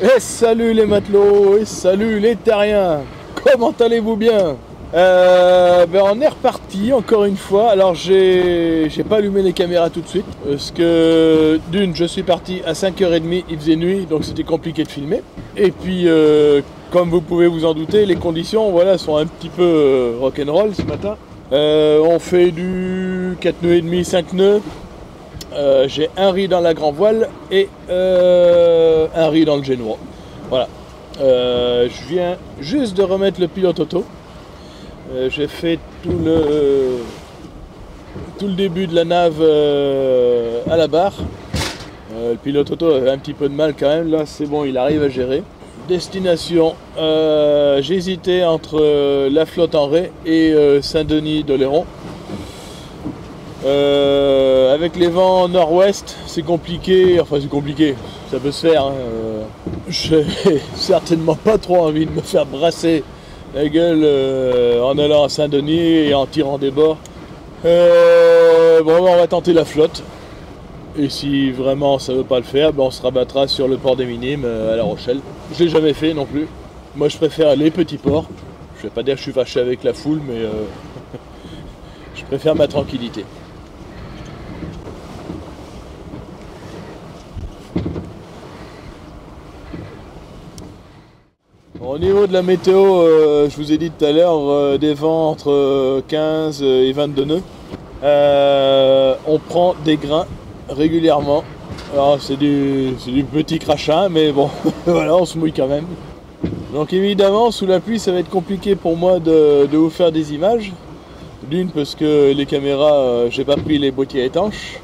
Et salut les matelots, et salut les terriens. Comment allez-vous bien? On est reparti encore une fois. Alors j'ai pas allumé les caméras tout de suite parce que d'une, je suis parti à 5h30, il faisait nuit, donc c'était compliqué de filmer. Et puis comme vous pouvez vous en douter, les conditions voilà, sont un petit peu rock'n'roll ce matin. On fait du 4 nœuds et demi, 5 nœuds. J'ai un riz dans la grand voile et un riz dans le génois. Voilà. Je viens juste de remettre le pilote auto. J'ai fait tout le début de la nave à la barre. Le pilote auto avait un petit peu de mal quand même. Là, c'est bon, il arrive à gérer. Destination, j'ai hésité entre la flotte en raie et Saint-Denis-d'Oléron. Avec les vents nord-ouest, c'est compliqué, enfin c'est compliqué, ça peut se faire. Hein. J'ai certainement pas trop envie de me faire brasser la gueule en allant à Saint-Denis et en tirant des bords. On va tenter la flotte. Et si vraiment ça veut pas le faire, on se rabattra sur le port des Minimes à La Rochelle. Je l'ai jamais fait non plus. Moi je préfère les petits ports. Je vais pas dire que je suis fâché avec la foule, mais je préfère ma tranquillité. Au niveau de la météo, je vous ai dit tout à l'heure, des vents entre 15 et 22 nœuds. On prend des grains régulièrement. Alors c'est du petit crachin, mais bon, voilà, on se mouille quand même. Donc évidemment, sous la pluie, ça va être compliqué pour moi de vous faire des images. D'une, parce que les caméras, j'ai pas pris les boîtiers étanches.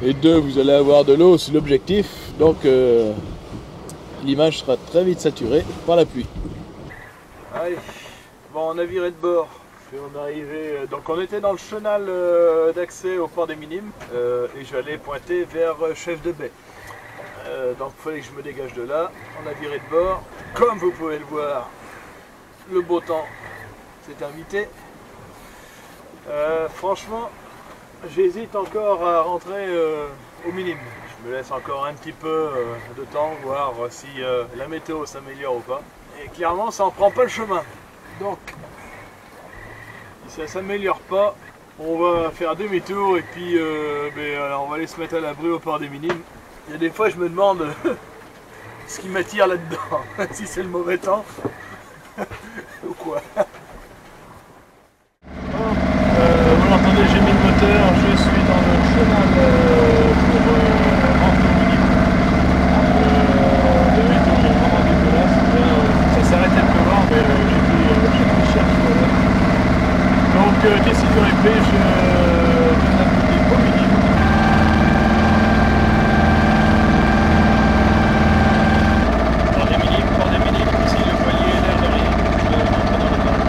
Et deux, vous allez avoir de l'eau sur l'objectif. Donc l'image sera très vite saturée par la pluie. Allez, bon, on a viré de bord. On est arrivé, donc on était dans le chenal d'accès au port des Minimes et j'allais pointer vers Chef de Baie. Donc il fallait que je me dégage de là. On a viré de bord. Comme vous pouvez le voir, le beau temps s'est invité. Franchement, j'hésite encore à rentrer au Minime. Je me laisse encore un petit peu de temps, voir si la météo s'améliore ou pas. Et clairement, ça en prend pas le chemin. Donc, si ça s'améliore pas, on va faire demi-tour et puis alors on va aller se mettre à l'abri au port des Minimes. Il y a des fois, je me demande ce qui m'attire là-dedans, si c'est le mauvais temps ou quoi. Vous l'entendez, j'ai mis le moteur, je suis dans le chenal pour rentrer au Minime. Le météo est vraiment dégueulasse, ça s'arrête un peu loin, mais j'ai pris cher sur là. Donc décision est prise, je donne un petit au Minime. Port des Minimes, ici le voilier l'air de rien, je vais rentrer dans le temps.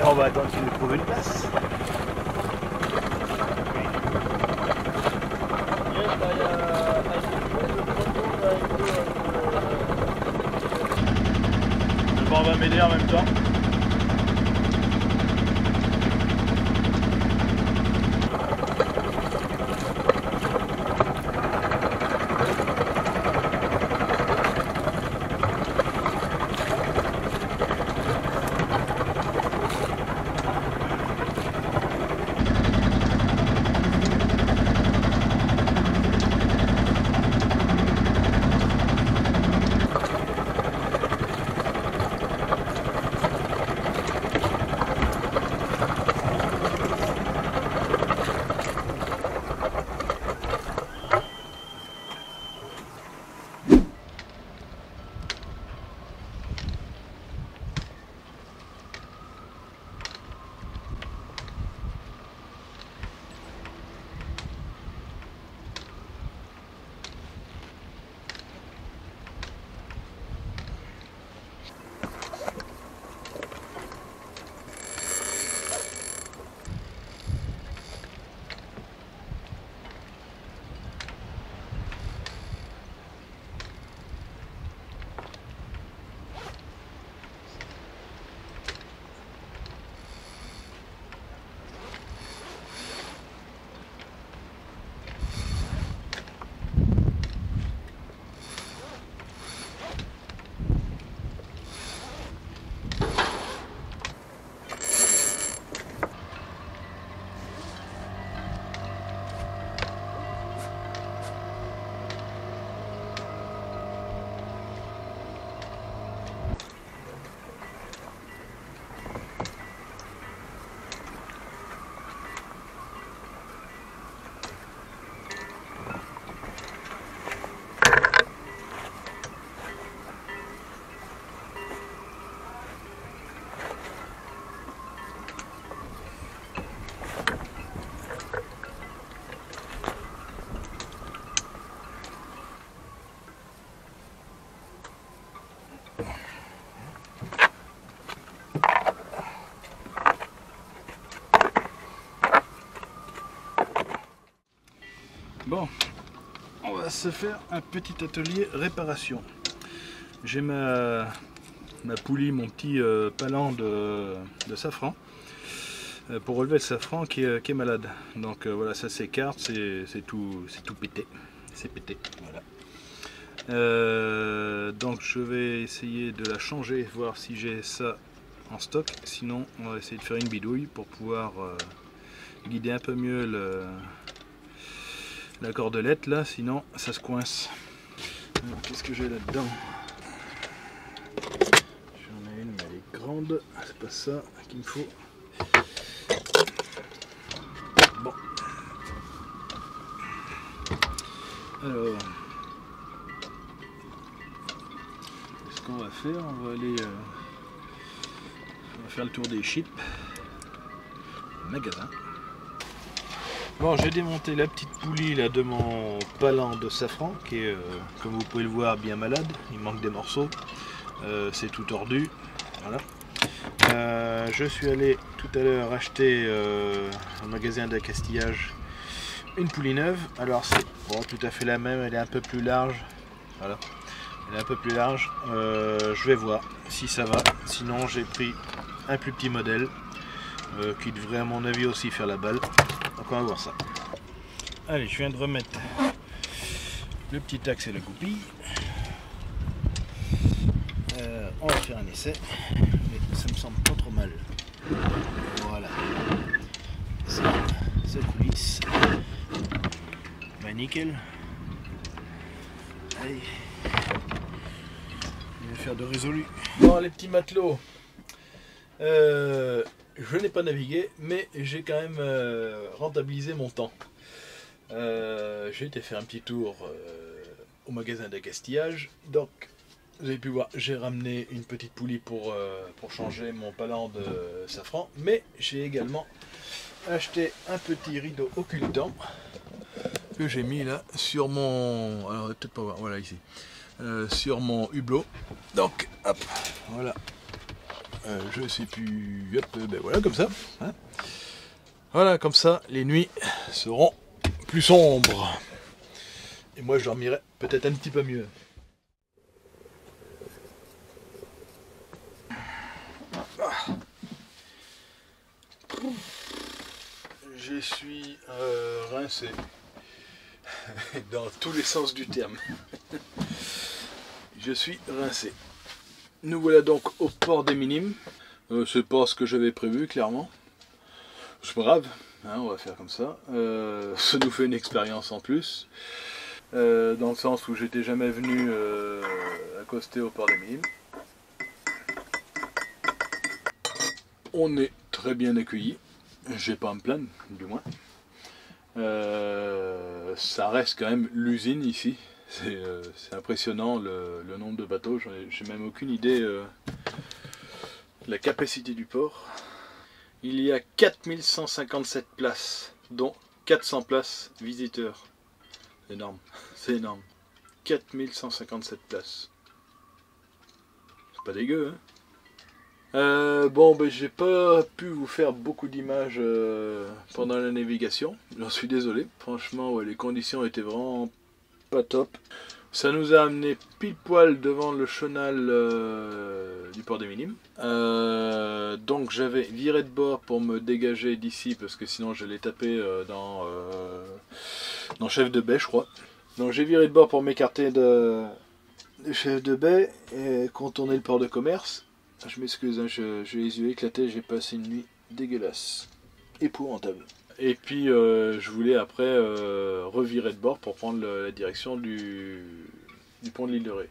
On va attendre qu'il nous trouve une place. Le vent va m'aider en même temps. on va se faire un petit atelier réparation. J'ai ma poulie, mon petit palan de safran pour relever le safran qui est malade. Donc voilà, ça s'écarte, c'est tout pété. C'est pété, voilà. Donc je vais essayer de la changer, voir si j'ai ça en stock. Sinon, on va essayer de faire une bidouille pour pouvoir guider un peu mieux la cordelette là, sinon ça se coince. Qu'est-ce que j'ai là-dedans? J'en ai une, mais elle est grande. C'est pas ça qu'il me faut. Bon. Alors, ce qu'on va faire, on va aller on va faire le tour des chips magasin. Bon, j'ai démonté la petite poulie là de mon palan de safran qui est, comme vous pouvez le voir, bien malade. Il manque des morceaux. C'est tout tordu. Voilà. Je suis allé tout à l'heure acheter au magasin d'accastillage une poulie neuve. Alors c'est bon, tout à fait la même, elle est un peu plus large. Voilà. Elle est un peu plus large. Je vais voir si ça va. Sinon j'ai pris un plus petit modèle qui devrait à mon avis aussi faire la balle. Donc on va voir ça. Allez, je viens de remettre le petit axe et la goupille. On va faire un essai, mais ça me semble pas trop mal. Voilà. Ça coulisse. Bah nickel. Allez. Je vais faire de résolu. Bon, les petits matelots. Je n'ai pas navigué, mais j'ai quand même rentabilisé mon temps. J'ai été faire un petit tour au magasin d'accastillage. Donc, vous avez pu voir, j'ai ramené une petite poulie pour changer mon palan de safran, mais j'ai également acheté un petit rideau occultant que j'ai mis là sur mon, alors peut-être pas voir, voilà ici, sur mon hublot. Donc, hop, voilà. Je sais plus, hop, ben voilà comme ça. Hein. Voilà, comme ça, les nuits seront plus sombres. Et moi, je dormirai peut-être un petit peu mieux. Je suis rincé dans tous les sens du terme. Je suis rincé. Nous voilà donc au port des Minimes. C'est pas ce que j'avais prévu, clairement. C'est pas grave, hein, on va faire comme ça. Ça nous fait une expérience en plus. Dans le sens où j'étais jamais venu accoster au port des Minimes. On est très bien accueillis. J'ai pas à me plaindre, du moins. Ça reste quand même l'usine ici. C'est impressionnant le nombre de bateaux. J'ai même aucune idée de la capacité du port. Il y a 4157 places, dont 400 places visiteurs. C'est énorme, c'est énorme. 4157 places. C'est pas dégueu, hein. Bon, ben, j'ai pas pu vous faire beaucoup d'images pendant la navigation. J'en suis désolé. Franchement, ouais, les conditions étaient vraiment pas top. Ça nous a amené pile poil devant le chenal du port des Minimes. Donc j'avais viré de bord pour me dégager d'ici parce que sinon j'allais taper dans chef de baie, je crois. Donc j'ai viré de bord pour m'écarter de chef de baie et contourner le port de commerce. Je m'excuse, hein, j'ai les yeux éclatés, j'ai passé une nuit dégueulasse, épouvantable. Et puis je voulais après revirer de bord pour prendre la direction du pont de l'île de Ré.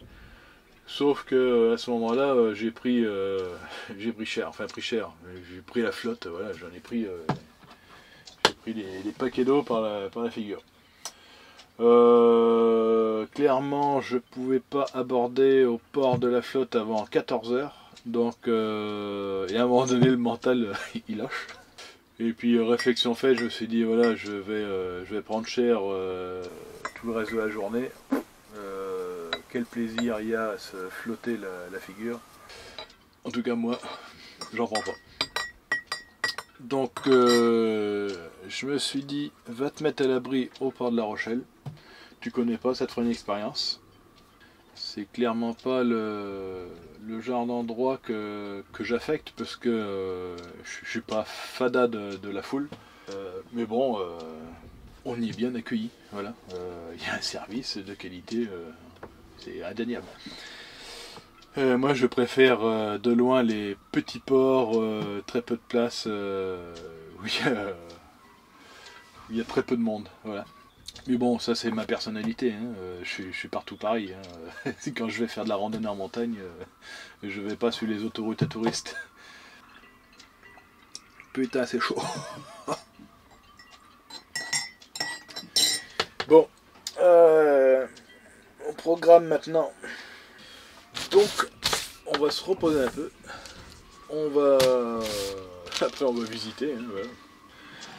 Sauf que à ce moment-là, j'ai pris cher, enfin pris cher. J'ai pris la flotte, voilà, j'en ai pris, les paquets d'eau par la figure. Clairement, je pouvais pas aborder au port de la flotte avant 14 h. Donc, et à un moment donné, le mental, il lâche. Et puis, réflexion faite, je me suis dit, voilà, je vais prendre cher tout le reste de la journée. Quel plaisir il y a à se flotter la figure. En tout cas, moi, j'en prends pas. Donc, je me suis dit, va te mettre à l'abri au port de La Rochelle. tu connais pas, ça te fera une expérience. C'est clairement pas le genre d'endroit que j'affecte parce que je suis pas fada de la foule. Mais bon, on y est bien accueilli. Voilà, il y a un service de qualité, c'est indéniable. Moi, je préfère de loin les petits ports, très peu de place, où il y a très peu de monde. Voilà. Mais bon, ça c'est ma personnalité, hein. Je suis partout pareil. Hein. Quand je vais faire de la randonnée en montagne, je vais pas sur les autoroutes à touristes. Putain, c'est chaud. Bon, on programme maintenant. Donc, on va se reposer un peu. On va... Après, on va visiter. Hein, voilà.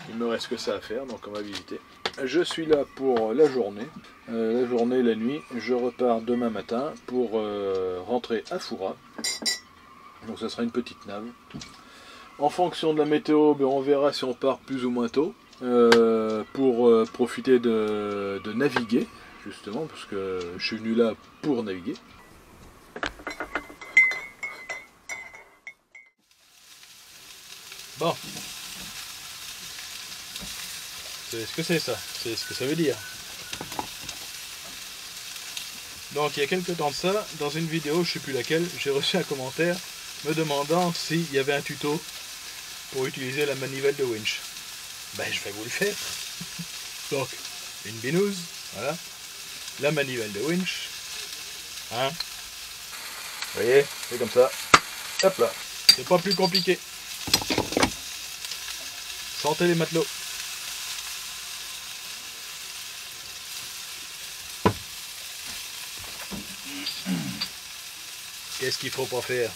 Il me reste que ça à faire, donc on va visiter. Je suis là pour la journée, la nuit. Je repars demain matin pour rentrer à Foura. Donc ça sera une petite nave. En fonction de la météo, ben, on verra si on part plus ou moins tôt pour profiter de naviguer, justement, parce que je suis venu là pour naviguer. Bon. C'est ce que c'est ça, c'est ce que ça veut dire. Donc il y a quelques temps de ça, dans une vidéo, je sais plus laquelle, j'ai reçu un commentaire me demandant s'il y avait un tuto pour utiliser la manivelle de winch. Ben je vais vous le faire. Donc, une binouse, voilà, la manivelle de winch, hein. Vous voyez, c'est comme ça, hop là, c'est pas plus compliqué. Sentez les matelots. Qu'est-ce qu'il faut pas faire?